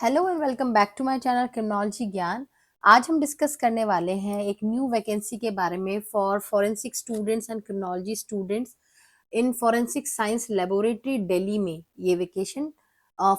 Hello and welcome back to my channel criminology ज्ञान। आज हम डिस्कस करने वाले हैं एक न्यू वैकेंसी के बारे में for forensic students and criminology students in forensic science laboratory Delhi में ये vacation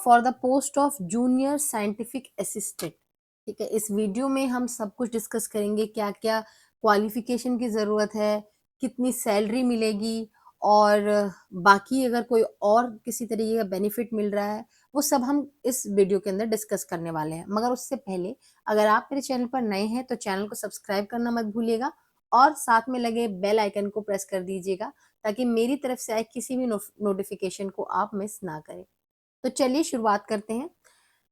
for the post of junior scientific assistant. ठीक है, इस वीडियो में हम सब कुछ डिस्कस करेंगे, क्या क्या क्वालिफिकेशन की ज़रूरत है, कितनी सैलरी मिलेगी और बाकी अगर कोई और किसी तरीके का बेनिफिट मिल रहा है, वो सब हम इस वीडियो के अंदर डिस्कस करने वाले हैं। मगर उससे पहले अगर आप मेरे चैनल पर नए हैं तो चैनल को सब्सक्राइब करना मत भूलिएगा और साथ में लगे बेल आइकन को प्रेस कर दीजिएगा ताकि मेरी तरफ से आए किसी भी नोटिफिकेशन को आप मिस ना करें। तो चलिए शुरुआत करते हैं।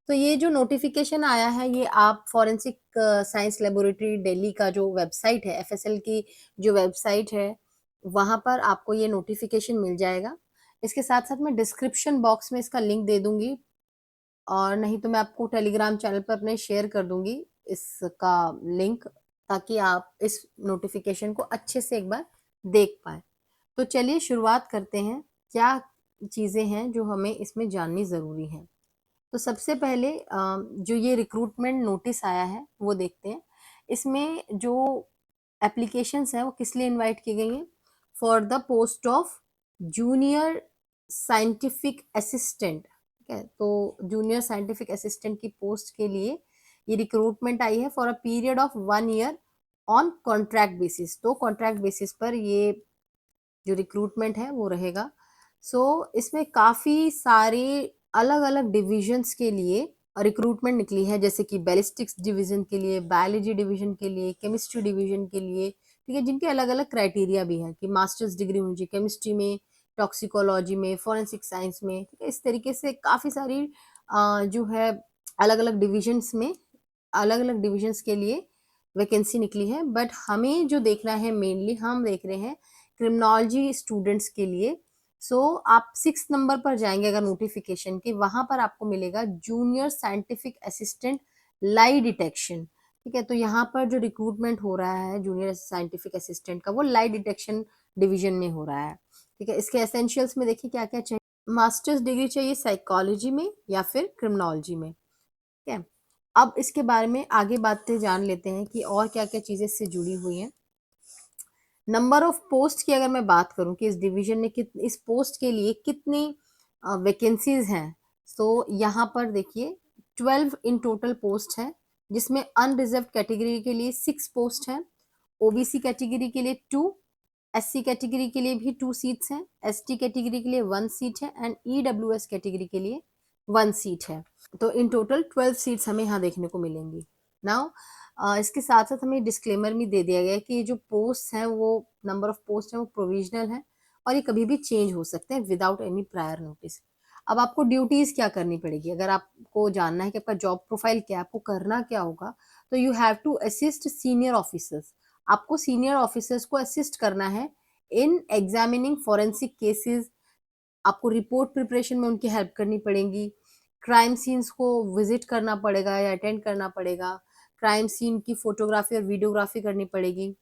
तो ये जो नोटिफिकेशन आया है ये आप फॉरेंसिक साइंस लेबोरेटरी दिल्ली का जो वेबसाइट है, एफएसएल की जो वेबसाइट है, वहाँ पर आपको ये नोटिफिकेशन मिल जाएगा। इसके साथ साथ मैं डिस्क्रिप्शन बॉक्स में इसका लिंक दे दूंगी और नहीं तो मैं आपको टेलीग्राम चैनल पर अपने शेयर कर दूंगी इसका लिंक, ताकि आप इस नोटिफिकेशन को अच्छे से एक बार देख पाए। तो चलिए शुरुआत करते हैं, क्या चीज़ें हैं जो हमें इसमें जाननी ज़रूरी हैं। तो सबसे पहले जो ये रिक्रूटमेंट नोटिस आया है वो देखते हैं। इसमें जो एप्लीकेशंस हैं वो किस लिए इनवाइट की गई हैं? For the post of junior scientific assistant. ठीक है, तो जूनियर साइंटिफिक असिस्टेंट की पोस्ट के लिए ये रिक्रूटमेंट आई है for a period of 1 year on contract basis. तो कॉन्ट्रैक्ट बेसिस पर ये जो रिक्रूटमेंट है वो रहेगा। इसमें काफ़ी सारे अलग अलग डिविजन्स के लिए रिक्रूटमेंट निकली है, जैसे कि बैलिस्टिक्स डिवीजन के लिए, बायोलॉजी डिवीजन के लिए, केमिस्ट्री डिवीजन के लिए। ठीक है, जिनके अलग अलग क्राइटेरिया भी हैं कि मास्टर्स डिग्री होनी चाहिए केमिस्ट्री में, टॉक्सिकोलॉजी में, फॉरेंसिक साइंस में। ठीक है, इस तरीके से काफ़ी सारी जो है अलग अलग डिविजन्स में अलग अलग डिविजन्स के लिए वैकेंसी निकली है। बट हमें जो देखना है, मेनली हम देख रहे हैं क्रिमिनोलॉजी स्टूडेंट्स के लिए। आप 6 नंबर पर जाएंगे अगर नोटिफिकेशन के, वहां पर आपको मिलेगा जूनियर साइंटिफिक असिस्टेंट लाई डिटेक्शन। ठीक है, तो यहाँ पर जो रिक्रूटमेंट हो रहा है जूनियर साइंटिफिक असिस्टेंट का, वो लाई डिटेक्शन डिवीजन में हो रहा है। ठीक है, इसके एसेंशियल्स में देखिए क्या क्या चाहिए। मास्टर्स डिग्री चाहिए साइकोलॉजी में या फिर क्रिमिनोलॉजी में। ठीक है, अब इसके बारे में आगे बातें जान लेते हैं कि और क्या क्या चीजें इससे जुड़ी हुई हैं। नंबर ऑफ पोस्ट की अगर मैं बात करूं कि इस डिवीजन में इस पोस्ट के लिए कितनी वैकेंसीज हैं, तो यहाँ पर देखिए 12 इन टोटल पोस्ट है, जिसमें अनरिजर्व कैटेगरी के लिए 6 पोस्ट हैं, ओबीसी कैटेगरी के लिए 2, एससी कैटेगरी के लिए भी 2 सीट्स हैं, एसटी कैटेगरी के लिए 1 सीट है एंड ईडब्ल्यूएस कैटेगरी के लिए 1 सीट है। तो इन टोटल 12 सीट्स हमें यहाँ देखने को मिलेंगी। नाउ इसके साथ साथ हमें डिस्क्लेमर भी दे दिया गया है कि ये जो पोस्ट हैं, वो नंबर ऑफ पोस्ट हैं वो प्रोविजनल है और ये कभी भी चेंज हो सकते हैं विदाउट एनी प्रायर नोटिस। अब आपको ड्यूटीज क्या करनी पड़ेगी, अगर आपको जानना है कि आपका जॉब प्रोफाइल क्या है, आपको करना क्या होगा, तो you have to assist senior officers. आपको सीनियर ऑफिसर्स को असिस्ट करना है इन एग्जामिनिंग फॉरेंसिक केसेस। आपको रिपोर्ट प्रिपरेशन में उनकी हेल्प करनी पड़ेगी, क्राइम सीन्स को विजिट करना पड़ेगा या अटेंड करना पड़ेगा, क्राइम सीन की फोटोग्राफी और वीडियोग्राफी करनी पड़ेगी।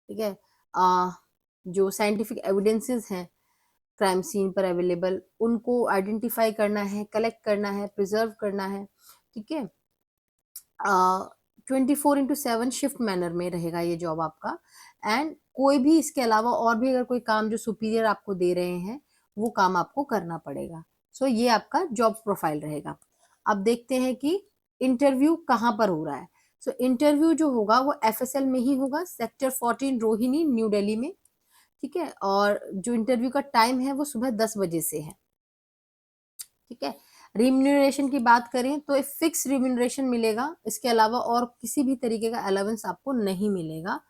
ठीक है, जो साइंटिफिक एविडेंसेस हैं क्राइम सीन पर अवेलेबल, उनको आइडेंटिफाई करना है, कलेक्ट करना है, प्रिजर्व करना है। ठीक है, 24/7 शिफ्ट मैनर में रहेगा ये जॉब आपका। एंड कोई भी इसके अलावा और भी अगर कोई काम जो सुपीरियर आपको दे रहे हैं, वो काम आपको करना पड़ेगा। ये आपका जॉब प्रोफाइल रहेगा। अब देखते हैं कि इंटरव्यू कहाँ पर हो रहा है। इंटरव्यू जो होगा वो एफएसएल में ही होगा, सेक्टर 14 रोहिणी, न्यू दिल्ली में। ठीक है, और जो इंटरव्यू का टाइम है वो सुबह 10 बजे से है। ठीक है, रिम्यूनरेशन की बात करें तो एक फिक्स रिम्यूनरेशन मिलेगा, इसके अलावा और किसी भी तरीके का अलावेंस आपको नहीं मिलेगा।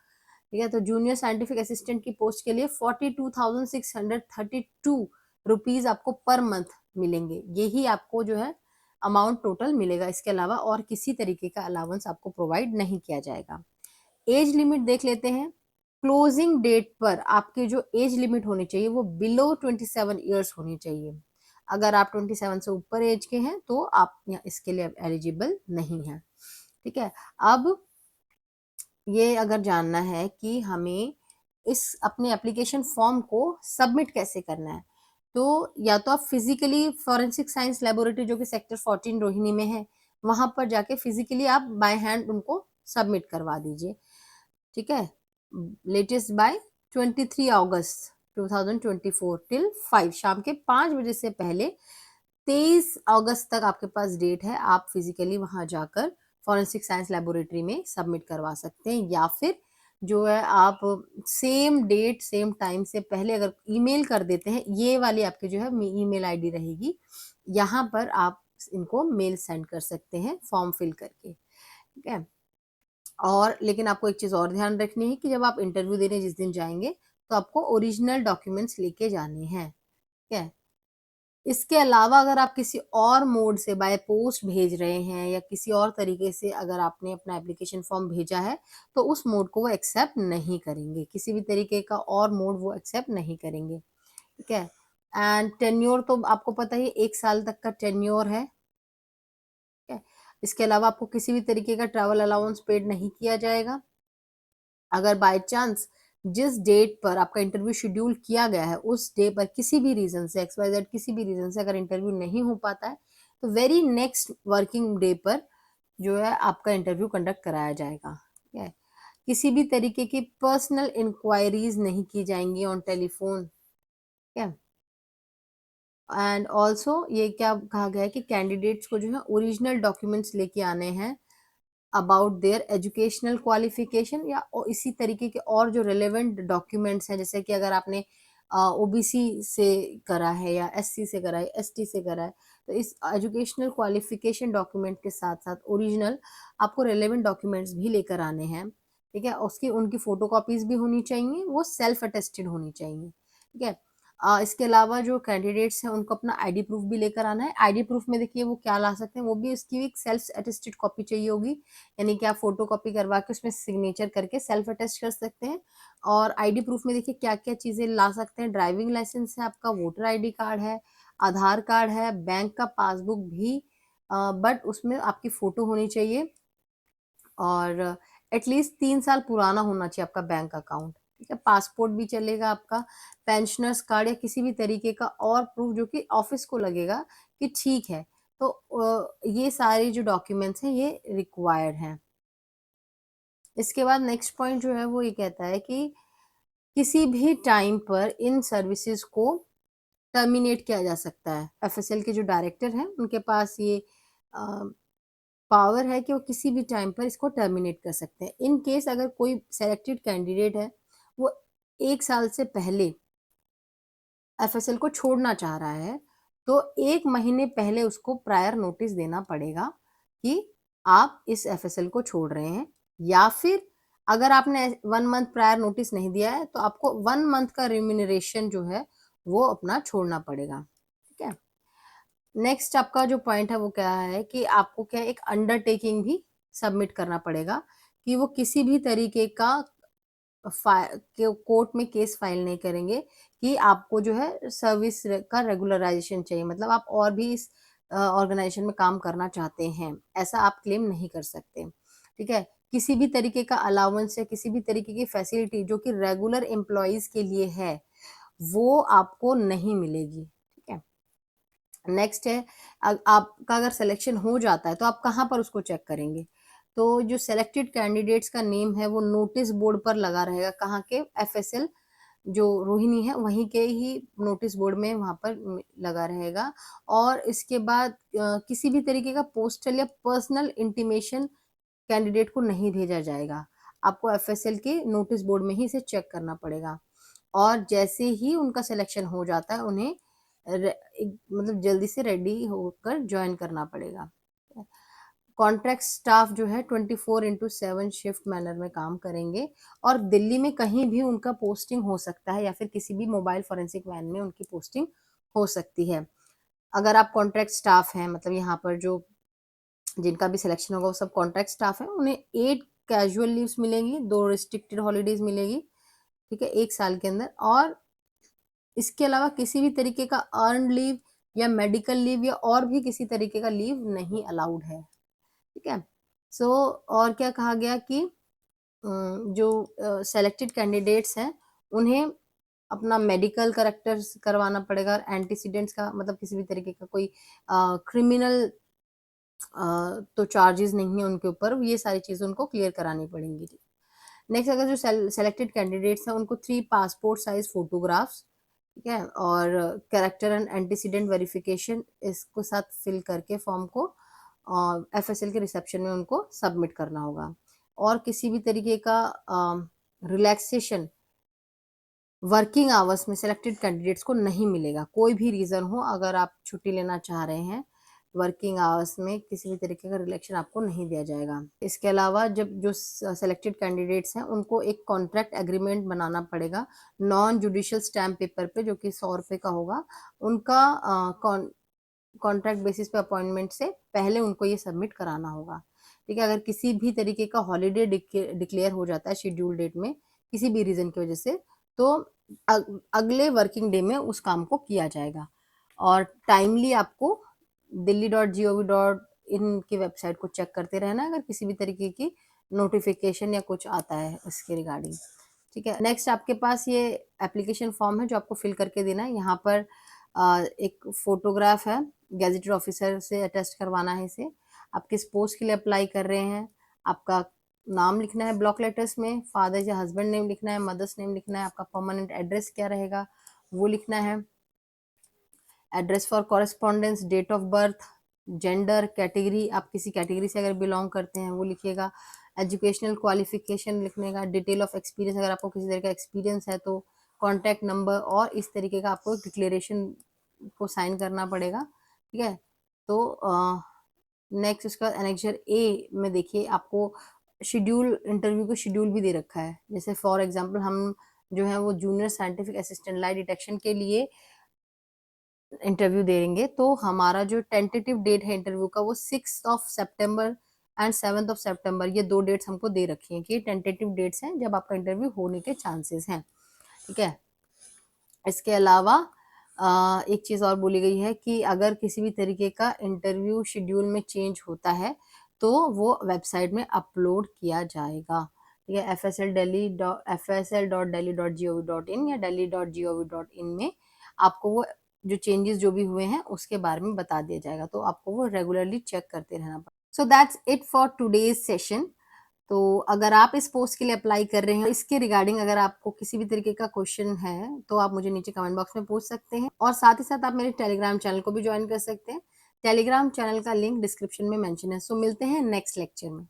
ठीक है, तो जूनियर साइंटिफिक असिस्टेंट की पोस्ट के लिए 42,632 रुपीज आपको पर मंथ मिलेंगे। यही आपको जो है अमाउंट टोटल मिलेगा, इसके अलावा और किसी तरीके का अलावेंस आपको प्रोवाइड नहीं किया जाएगा। एज लिमिट देख लेते हैं। क्लोजिंग डेट पर आपके जो एज लिमिट होनी चाहिए वो बिलो 27 ईयर्स होनी चाहिए। अगर आप 27 से ऊपर एज के हैं तो आप इसके लिए एलिजिबल नहीं हैं। ठीक है, अब ये अगर जानना है कि हमें इस अपने एप्लीकेशन फॉर्म को सबमिट कैसे करना है, तो या तो आप फिजिकली फॉरेंसिक साइंस लेबोरेटरी जो कि सेक्टर 14 रोहिणी में है, वहाँ पर जाके फिजिकली आप बाय हैंड उनको सबमिट करवा दीजिए, ठीक है। लेटेस्ट बाय 23 अगस्त 2024 टिल 5 शाम के 5 बजे से पहले 23 अगस्त तक आपके पास डेट है, आप फिजिकली वहां जाकर फॉरेंसिक साइंस लेबोरेटरी में सबमिट करवा सकते हैं, या फिर जो है आप सेम डेट सेम टाइम से पहले अगर ईमेल कर देते हैं, ये वाली आपकी जो है ईमेल आईडी रहेगी, यहाँ पर आप इनको मेल सेंड कर सकते हैं फॉर्म फिल करके, ठीक है। और लेकिन आपको एक चीज और ध्यान रखनी है कि जब आप इंटरव्यू देने जिस दिन जाएंगे तो आपको ओरिजिनल डॉक्यूमेंट्स लेके जाने हैं, ठीक है। इसके अलावा अगर आप किसी और मोड से बाय पोस्ट भेज रहे हैं या किसी और तरीके से अगर आपने अपना एप्लीकेशन फॉर्म भेजा है तो उस मोड को वो एक्सेप्ट नहीं करेंगे, किसी भी तरीके का और मोड वो एक्सेप्ट नहीं करेंगे, ठीक है। एंड टेन्योर तो आपको पता ही 1 साल तक का टेन्योर है, ठीक है। इसके अलावा आपको किसी भी तरीके का ट्रैवल अलाउंस पेड नहीं किया जाएगा। अगर बाय चांस जिस डेट पर आपका इंटरव्यू शेड्यूल किया गया है उस डे पर किसी भी रीजन से XYZ किसी भी रीजन से अगर इंटरव्यू नहीं हो पाता है तो वेरी नेक्स्ट वर्किंग डे पर जो है आपका इंटरव्यू कंडक्ट कराया जाएगा, ठीक है। किसी भी तरीके की पर्सनल इंक्वायरीज नहीं की जाएंगी ऑन टेलीफोन, ठीक है। एंड ऑल्सो ये क्या कहा गया है कि कैंडिडेट्स को जो है ओरिजिनल डॉक्यूमेंट्स लेके आने हैं अबाउट देयर एजुकेशनल क्वालिफिकेशन या इसी तरीके के और जो रिलेवेंट डॉक्यूमेंट्स हैं, जैसे कि अगर आपने ओबीसी से करा है या एससी से करा है, एसटी से करा है, तो इस एजुकेशनल क्वालिफिकेशन डॉक्यूमेंट के साथ साथ ओरिजिनल आपको रिलेवेंट डॉक्यूमेंट्स भी लेकर आने हैं, ठीक है। उसकी उनकी फोटोकॉपीज भी होनी चाहिए, वो सेल्फ अटेस्टेड होनी चाहिए, ठीक है। इसके अलावा जो कैंडिडेट्स हैं उनको अपना आईडी प्रूफ भी लेकर आना है। आईडी प्रूफ में देखिए वो क्या ला सकते हैं, वो भी उसकी एक सेल्फ अटेस्टेड कॉपी चाहिए होगी, यानी कि आप फोटो कॉपी करवा के उसमें सिग्नेचर करके सेल्फ अटेस्ट कर सकते हैं। और आईडी प्रूफ में देखिए क्या क्या चीजें ला सकते हैं, ड्राइविंग लाइसेंस है आपका, वोटर आईडी कार्ड है, आधार कार्ड है, बैंक का पासबुक भी, बट उसमें आपकी फोटो होनी चाहिए, और एटलीस्ट 3 साल पुराना होना चाहिए आपका बैंक अकाउंट, ठीक है। पासपोर्ट भी चलेगा आपका, पेंशनर्स कार्ड या किसी भी तरीके का और प्रूफ जो कि ऑफिस को लगेगा कि ठीक है, तो ये सारे जो डॉक्यूमेंट्स हैं ये रिक्वायर्ड हैं। इसके बाद नेक्स्ट पॉइंट जो है वो ये कहता है कि किसी भी टाइम पर इन सर्विसेज को टर्मिनेट किया जा सकता है। एफएसएल के जो डायरेक्टर हैं उनके पास ये पावर है कि वो किसी भी टाइम पर इसको टर्मिनेट कर सकते हैं। इन केस अगर कोई सेलेक्टेड कैंडिडेट है वो 1 साल से पहले एफएसएल को छोड़ना चाह रहा है तो 1 महीने पहले उसको प्रायर नोटिस देना पड़ेगा कि आप इस एफएसएल को छोड़ रहे हैं, या फिर अगर आपने 1 मंथ प्रायर नोटिस नहीं दिया है तो आपको 1 मंथ का रिम्यूनरेशन जो है वो अपना छोड़ना पड़ेगा, ठीक है। नेक्स्ट आपका जो पॉइंट है वो क्या है कि आपको क्या एक अंडरटेकिंग भी सबमिट करना पड़ेगा कि वो किसी भी तरीके का कोर्ट में केस फाइल नहीं करेंगे कि आपको जो है सर्विस का रेगुलराइजेशन चाहिए, मतलब आप और भी इस ऑर्गेनाइजेशन में काम करना चाहते हैं, ऐसा आप क्लेम नहीं कर सकते, ठीक है। किसी भी तरीके का अलाउंस या किसी भी तरीके की फैसिलिटी जो कि रेगुलर एम्प्लॉयज के लिए है वो आपको नहीं मिलेगी, ठीक है। नेक्स्ट है आपका अगर सिलेक्शन हो जाता है तो आप कहाँ पर उसको चेक करेंगे, तो जो सेलेक्टेड कैंडिडेट्स का नेम है वो नोटिस बोर्ड पर लगा रहेगा, कहाँ के, एफएसएल जो रोहिणी है वहीं के ही नोटिस बोर्ड में वहां पर लगा रहेगा। और इसके बाद किसी भी तरीके का पोस्टल या पर्सनल इंटीमेशन कैंडिडेट को नहीं भेजा जाएगा, आपको एफएसएल के नोटिस बोर्ड में ही इसे चेक करना पड़ेगा। और जैसे ही उनका सिलेक्शन हो जाता है उन्हें मतलब जल्दी से रेडी होकर ज्वाइन करना पड़ेगा। कॉन्ट्रैक्ट स्टाफ जो है 24/7 शिफ्ट मैनर में काम करेंगे, और दिल्ली में कहीं भी उनका पोस्टिंग हो सकता है या फिर किसी भी मोबाइल फॉरेंसिक वैन में उनकी पोस्टिंग हो सकती है। अगर आप कॉन्ट्रैक्ट स्टाफ हैं, मतलब यहाँ पर जो जिनका भी सिलेक्शन होगा वो सब कॉन्ट्रैक्ट स्टाफ है, उन्हें 8 कैजुअल लीव्स मिलेंगी, 2 रिस्ट्रिक्टेड हॉलीडेज मिलेगी, ठीक है, 1 साल के अंदर। और इसके अलावा किसी भी तरीके का अर्न लीव या मेडिकल लीव या और भी किसी तरीके का लीव नहीं अलाउड है, ठीक है। सो और क्या कहा गया कि जो सेलेक्टेड कैंडिडेट्स हैं उन्हें अपना मेडिकल करेक्टर करवाना पड़ेगा, और एंटीसीडेंट्स का मतलब किसी भी तरीके का कोई क्रिमिनल तो चार्जेस नहीं है उनके ऊपर, ये सारी चीज़ें उनको क्लियर करानी पड़ेंगी। नेक्स्ट, अगर जो सेलेक्टेड कैंडिडेट्स हैं उनको 3 पासपोर्ट साइज फोटोग्राफ्स, ठीक है, और कैरेक्टर एंड एंटीसीडेंट वेरिफिकेशन इसको साथ फिल करके फॉर्म को एफएसएल के रिसेप्शन में उनको सबमिट करना होगा। और किसी भी तरीके का रिलैक्सेशन वर्किंग आवर्स में सिलेक्टेड कैंडिडेट्स को नहीं मिलेगा। कोई भी रीज़न हो, अगर आप छुट्टी लेना चाह रहे हैं वर्किंग आवर्स में, किसी भी तरीके का रिलैक्सेशन आपको नहीं दिया जाएगा। इसके अलावा जब जो सेलेक्टेड कैंडिडेट्स हैं उनको एक कॉन्ट्रैक्ट एग्रीमेंट बनाना पड़ेगा नॉन जुडिशियल स्टैम्प पेपर पे, जो कि 100 रुपये का होगा। उनका कॉन्ट्रैक्ट बेसिस पे अपॉइंटमेंट से पहले उनको ये सबमिट कराना होगा। ठीक है, अगर किसी भी तरीके का हॉलीडे डिक्लेयर हो जाता है शेड्यूल डेट में किसी भी रीज़न की वजह से, तो अगले वर्किंग डे में उस काम को किया जाएगा। और टाइमली आपको delhi.gov.in की वेबसाइट को चेक करते रहना अगर किसी भी तरीके की नोटिफिकेशन या कुछ आता है इसके रिगार्डिंग। ठीक है, नेक्स्ट आपके पास ये एप्लीकेशन फॉर्म है जो आपको फिल करके देना है। यहाँ पर एक फोटोग्राफ है, गैजेटेड ऑफिसर से अटेस्ट करवाना है इसे। आप किस पोस्ट के लिए अप्लाई कर रहे हैं, आपका नाम लिखना है ब्लॉक लेटर्स में, फादर या हस्बैंड नेम लिखना है, मदर्स नेम लिखना है, आपका परमानेंट एड्रेस क्या रहेगा वो लिखना है, address for correspondence, date of birth, gender, category, आप किसी कैटेगरी से अगर बिलोंग करते हैं वो लिखिएगा, एजुकेशनल क्वालिफिकेशन लिखने का, डिटेल ऑफ एक्सपीरियंस, अगर आपको किसी तरह का एक्सपीरियंस है तो कॉन्टैक्ट नंबर, और इस तरीके का आपको डिक्लेरेशन को साइन करना पड़ेगा। ठीक है, तो नेक्स्ट उसका एनेक्सर ए में देखिए आपको शेड्यूल, इंटरव्यू का शेड्यूल भी दे रखा है। जैसे फॉर एग्जांपल हम जो है वो जूनियर साइंटिफिक असिस्टेंट लाई डिटेक्शन के लिए इंटरव्यू देंगे, तो हमारा जो टेंटेटिव डेट है इंटरव्यू का वो 6 एंड 7 ये 2 डेट्स हमको दे रखी हैं कि टेंटेटिव डेट्स हैं जब आपका इंटरव्यू होने के चांसेस हैं। ठीक है, इसके अलावा एक चीज़ और बोली गई है कि अगर किसी भी तरीके का इंटरव्यू शेड्यूल में चेंज होता है तो वो वेबसाइट में अपलोड किया जाएगा। ठीक है, fsl.delhi.gov.in या delhi.gov.in में आपको वो जो चेंजेस जो भी हुए हैं उसके बारे में बता दिया जाएगा, तो आपको वो रेगुलरली चेक करते रहना पड़ेगा। So that's it for today's session. तो अगर आप इस पोस्ट के लिए अप्लाई कर रहे हैं, इसके रिगार्डिंग अगर आपको किसी भी तरीके का क्वेश्चन है तो आप मुझे नीचे कमेंट बॉक्स में पूछ सकते हैं, और साथ ही साथ आप मेरे टेलीग्राम चैनल को भी ज्वाइन कर सकते हैं। टेलीग्राम चैनल का लिंक डिस्क्रिप्शन में मेंशन है। सो मिलते हैं नेक्स्ट लेक्चर में।